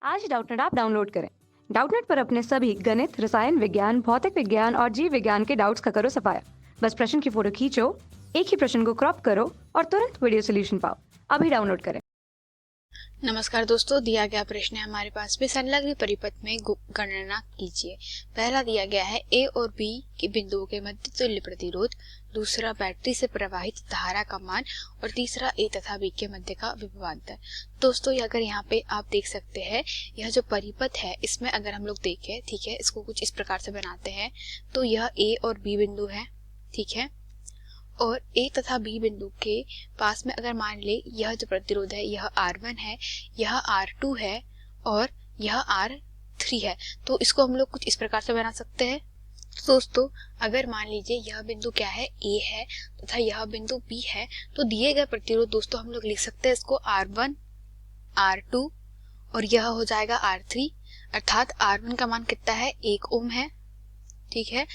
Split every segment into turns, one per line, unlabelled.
आज Doubtnut app download करें। Doubtnut पर अपने सभी गणित, रसायन विज्ञान, भौतिक विज्ञान और जीव विज्ञान के डाउट्स का करो सफाया। बस प्रश्न की फोटो खींचो, एक ही प्रश्न को क्रॉप करो और तुरंत वीडियो सोल्यूशन पाओ। अभी डाउनलोड करें।
नमस्कार दोस्तों, दिया गया प्रश्न है हमारे पास में संलग्न परिपथ में गणना कीजिए। पहला दिया गया है ए और बी के बिंदुओं के मध्य तुल्य प्रतिरोध, दूसरा बैटरी से प्रवाहित धारा का मान और तीसरा ए तथा बी के मध्य का विभवांतर। दोस्तों अगर यहाँ पे आप देख सकते हैं, यह जो परिपथ है इसमें अगर हम लोग देखें, ठीक है, इसको कुछ इस प्रकार से बनाते हैं। तो यह ए और बी बिंदु है, ठीक है, और ए तथा बी बिंदु के पास में अगर मान ले यह जो प्रतिरोध है यह R1 है, यह R2 है और यह R3 है, तो इसको हम लोग कुछ इस प्रकार से बना सकते हैं। तो दोस्तों अगर मान लीजिए यह बिंदु क्या है, A है तथा यह बिंदु B है, तो दिए गए प्रतिरोध दोस्तों हम लोग लिख सकते हैं इसको R1, R2 और यह हो जाएगा R3, अर्थात R1 का मान कितना है, 1 ओम है, ठीक है,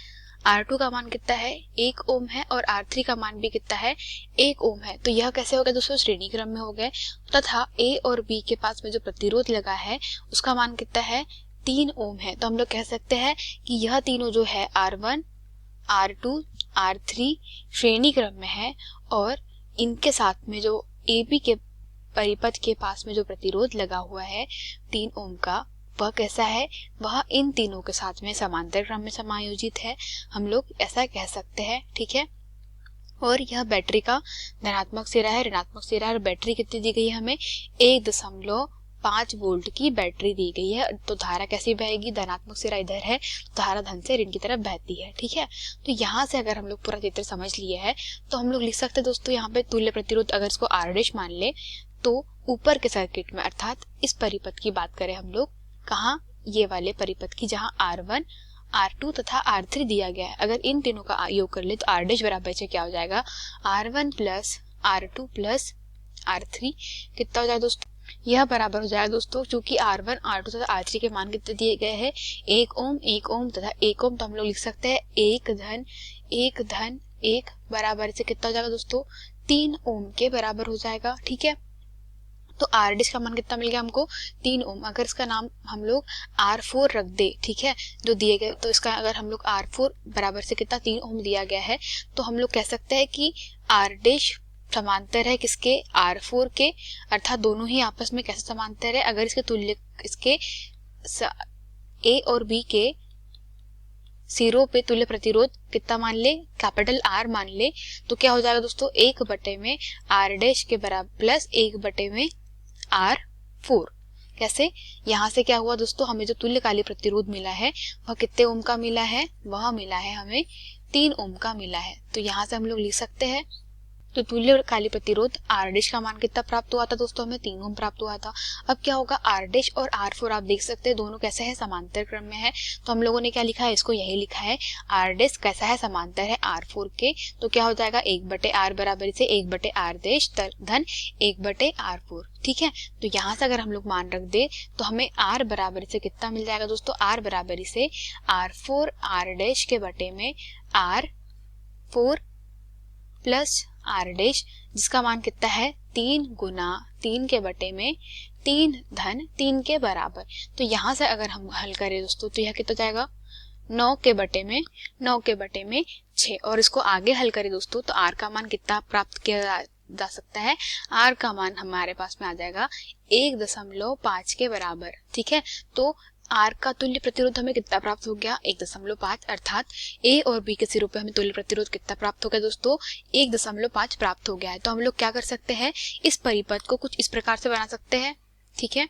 R2 का मान कितना है, 1 ओम है और R3 का मान भी कितना है, 1 ओम है। तो यह कैसे हो गया दोस्तों, श्रेणी क्रम में हो गए। तथा A और B के पास में जो प्रतिरोध लगा है उसका मान कितना है, 3 ओम है। तो हम लोग कह सकते हैं कि यह तीनों जो है R1, R2, R3 श्रेणी क्रम में है और इनके साथ में जो AB के परिपथ के पास में जो प्रतिरोध लगा हुआ है 3 ओम का, वह कैसा है, वह इन तीनों के साथ में समांतर क्रम में समायोजित है, हम लोग ऐसा कह सकते हैं, ठीक है। और यह बैटरी का धनात्मक सिरा है, ऋणात्मक सिरा है और बैटरी कितनी दी गई है हमें, 1.5 वोल्ट की बैटरी दी गई है। तो धारा कैसी बहेगी, धनात्मक सिरा इधर है, धारा धन से ऋण की तरफ बहती है, ठीक है। तो यहाँ से अगर हम लोग पूरा चित्र समझ लिए है तो हम लोग लिख सकते हैं दोस्तों, यहाँ पे तुल्य प्रतिरोध अगर इसको R' मान ले तो ऊपर के सर्किट में अर्थात इस परिपथ की बात करें हम लोग, कहाँ, ये वाले परिपथ की, जहां R1, R2 तथा R3 दिया गया है, अगर इन तीनों का योग कर ले तो R' बराबर से क्या हो जाएगा, R1 plus R2 plus R3 कितना हो जाएगा दोस्तों, यह बराबर हो जाएगा दोस्तों, चूंकि R1, R2 तथा R3 के मान कितने दिए गए हैं, 1 ओम, 1 ओम तथा 1 ओम, तो हम लोग लिख सकते हैं 1 धन 1 धन 1 बराबर से कितना हो जाएगा दोस्तों, 3 ओम के बराबर हो जाएगा, ठीक है। तो R' का मान कितना मिल गया हमको, 3 ओम। अगर इसका नाम हम लोग R4 रख दे, ठीक है, जो दिए गए, तो इसका अगर हम लोग R4 बराबर से कितना, 3 ओम दिया गया है, तो हम लोग कह सकते हैं कि R' समांतर है किसके, R4 के, अर्थात दोनों ही आपस में कैसे समांतर है, अगर इसके तुल्य इसके A और B के सिरों पे तुल्य प्रतिरोध कितना मान ले, कैपिटल R मान ले, तो क्या हो जाएगा दोस्तों, 1 में R' के बराबर प्लस 1 में R4। कैसे, यहाँ से क्या हुआ दोस्तों, हमें जो तुल्यकालिक प्रतिरोध मिला है वह कितने ओम का मिला है, वह मिला है हमें 3 ओम का मिला है। तो यहाँ से हम लोग लिख सकते हैं, तो तुल्यकालिक प्रतिरोध R' का मान कितना प्राप्त हुआ था दोस्तों, हमें 3 ओम प्राप्त हुआ था। अब क्या होगा, R' और R4 आप देख सकते हैं दोनों कैसे है, समांतर क्रम में है। तो हम लोगों ने क्या लिखा है, इसको यही लिखा है, R' कैसा है, समांतर है R4 के, तो क्या हो जाएगा, 1/R बराबर से 1/R' धन 1/R4, ठीक है। तो यहाँ से अगर हम लोग मान रख दे तो हमें R बराबर से कितना मिल जाएगा दोस्तों, R बराबर से R4 R' के बटे में R4 प्लस R' जिसका मान कितना है, 3 गुना 3 के बटे में 3 धन 3 के बराबर। तो यहाँ से अगर हम हल करें दोस्तों तो यह कितना जाएगा, 9 के बटे में 6, और इसको आगे हल करें दोस्तों तो R का मान कितना प्राप्त किया जा सकता है, R का मान हमारे पास में आ जाएगा 1.5 के बराबर, ठीक है। तो R का तुल्य प्रतिरोध हमें कितना प्राप्त हो गया, 1.5, अर्थात A और B के सिरों पे हमें तुल्य प्रतिरोध कितना प्राप्त हो गया दोस्तों, 1.5 प्राप्त हो गया है। तो हम लोग क्या कर सकते हैं, इस परिपथ को कुछ इस प्रकार से बना सकते हैं, ठीक है।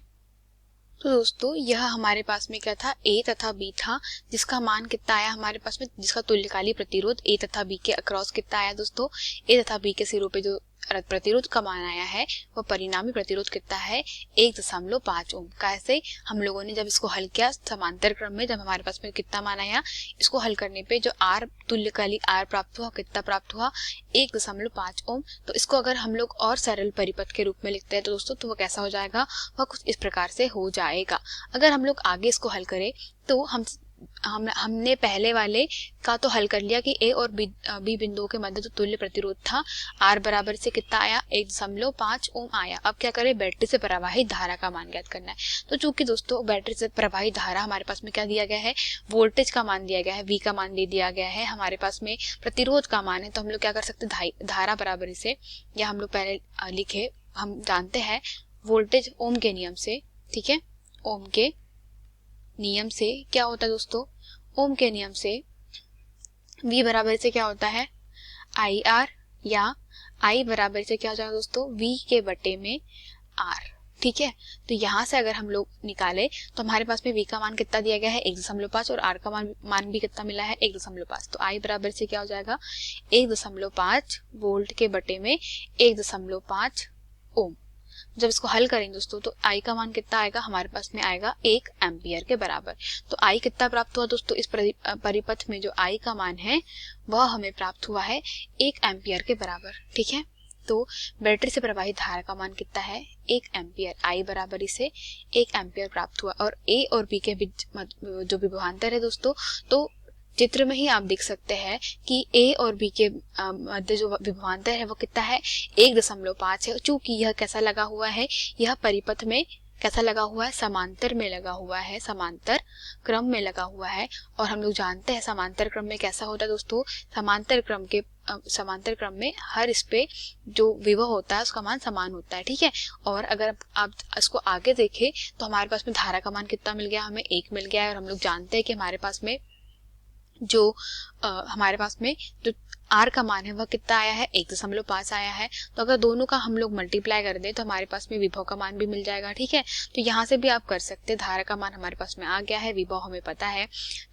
तो दोस्तों यह हमारे पास में क्या था, A तथा B था, जिसका मान कितना आया हमारे पास में, जिसका तुल्यकालिक प्रतिरोध A तथा B के अक्रॉस कितना आया दोस्तों, A तथा B के सिरों पे जो प्रतिरोध का मान आया है वह परिणामी प्रतिरोध कितना है, 1.5 ओम। कैसे, हम लोगों ने जब इसको हल किया समांतर क्रम में, जब हमारे पास में कितना मान आया, इसको हल करने पे जो R तुल्यकालिक R प्राप्त हुआ, कितना प्राप्त हुआ, 1.5 ओम। तो इसको अगर हम लोग और सरल परिपथ के रूप में लिखते हैं तो दोस्तों तो वह कैसा हो जाएगा, वह कुछ इस प्रकार से हो जाएगा। अगर हम लोग आगे इसको हल करें तो हम हमने पहले वाले का तो हल कर लिया कि ए और बी बिंदुओं के मध्य जो तुल्य प्रतिरोध था आर बराबर से कितना आया, 1.5 ओम आया। अब क्या करें, बैटरी से प्रवाहित धारा का मान ज्ञात करना है। तो चूंकि दोस्तों बैटरी से प्रवाहित धारा हमारे पास में क्या दिया गया है, वोल्टेज का मान दिया गया है, वी का मान दे दिया गया है, हमारे पास में प्रतिरोध का मान है, तो हम लोग क्या कर सकते हैं, धारा बराबर से, या हम लोग पहले लिखे, हम जानते हैं वोल्टेज ओम के नियम से, ठीक है, ओम के नियम से क्या होता है दोस्तों, ओम के नियम से V बराबर से क्या होता है, आई आर, या I बराबर से क्या हो जाएगा दोस्तों, V के बटे में R, ठीक है। तो यहाँ से अगर हम लोग निकाले तो हमारे पास में V का मान कितना दिया गया है, 1.5, और R का मान भी कितना मिला है, 1.5। तो I बराबर से क्या हो जाएगा, 1.5 वोल्ट के बटे में 1.5 ओम। जब इसको हल करेंगे दोस्तों तो I का मान कितना आएगा, हमारे पास में आएगा 1 एम्पियर के बराबर। तो I कितना प्राप्त हुआ दोस्तों, इस परिपथ में जो I का मान है वह हमें प्राप्त हुआ है 1 एम्पियर के बराबर, ठीक है। तो बैटरी से प्रवाहित धारा का मान कितना है, 1 एम्पियर, I बराबर इसे 1 एम्पियर प्राप्त हुआ। और A और B के बीच जो विभवांतर है दोस्तों, तो चित्र में ही आप देख सकते हैं कि A और B के मध्य जो विभवांतर है वो कितना है, 1.5 है। चूंकि यह कैसा लगा हुआ है, यह परिपथ में कैसा लगा हुआ है, समांतर में लगा हुआ है, समांतर क्रम में लगा हुआ है। और हम लोग जानते हैं समांतर क्रम में कैसा होता है दोस्तों, समांतर क्रम में हर इस पे जो विभव होता है उसका मान समान होता है, ठीक है। और अगर आप इसको आगे देखें तो हमारे पास में धारा का मान कितना मिल गया, हमें 1 मिल गया है। और हम लोग जानते हैं कि हमारे पास में जो R का मान है वह कितना आया है, 1.5 आया है। तो अगर दोनों का हम लोग मल्टीप्लाई कर दें तो हमारे पास में विभव का मान भी मिल जाएगा, ठीक है। तो यहाँ से भी आप कर सकते हैं, धारा का मान हमारे पास में आ गया है, विभव हमें पता है,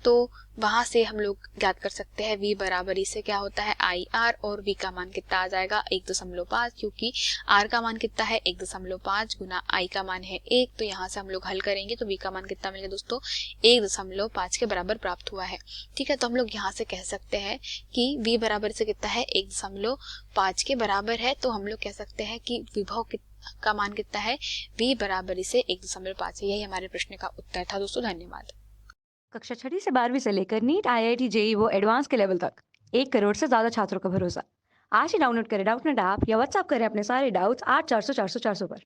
तो वहां से हम लोग ज्ञात कर सकते हैं V बराबर इससे क्या होता है, IR, और V का मान कितना आ जाएगा, 1.5, क्योंकि R का मान कितना है, 1.5 गुना I का मान है 1। तो यहाँ से हम लोग हल करेंगे तो V का मान कितना मिलेगा दोस्तों, 1.5 के बराबर प्राप्त हुआ है, ठीक है। तो हम लोग यहाँ से कह सकते हैं कि V बराबर से कितना है, 1.5 के बराबर है। तो हम लोग कह सकते हैं कि विभव का मान कितना है, V बराबर से 1.5 है। यही हमारे प्रश्न का उत्तर था दोस्तों, धन्यवाद।
कक्षा 6 से 12वीं से लेकर नीट, IIT, JEE वो एडवांस के लेवल तक 1 करोड़ से ज्यादा छात्रों का भरोसा। आज ही डाउनलोड करें डाउटनेट ऐप या व्हाट्सएप करें अपने सारे डाउट्स 8400 400 400 पर।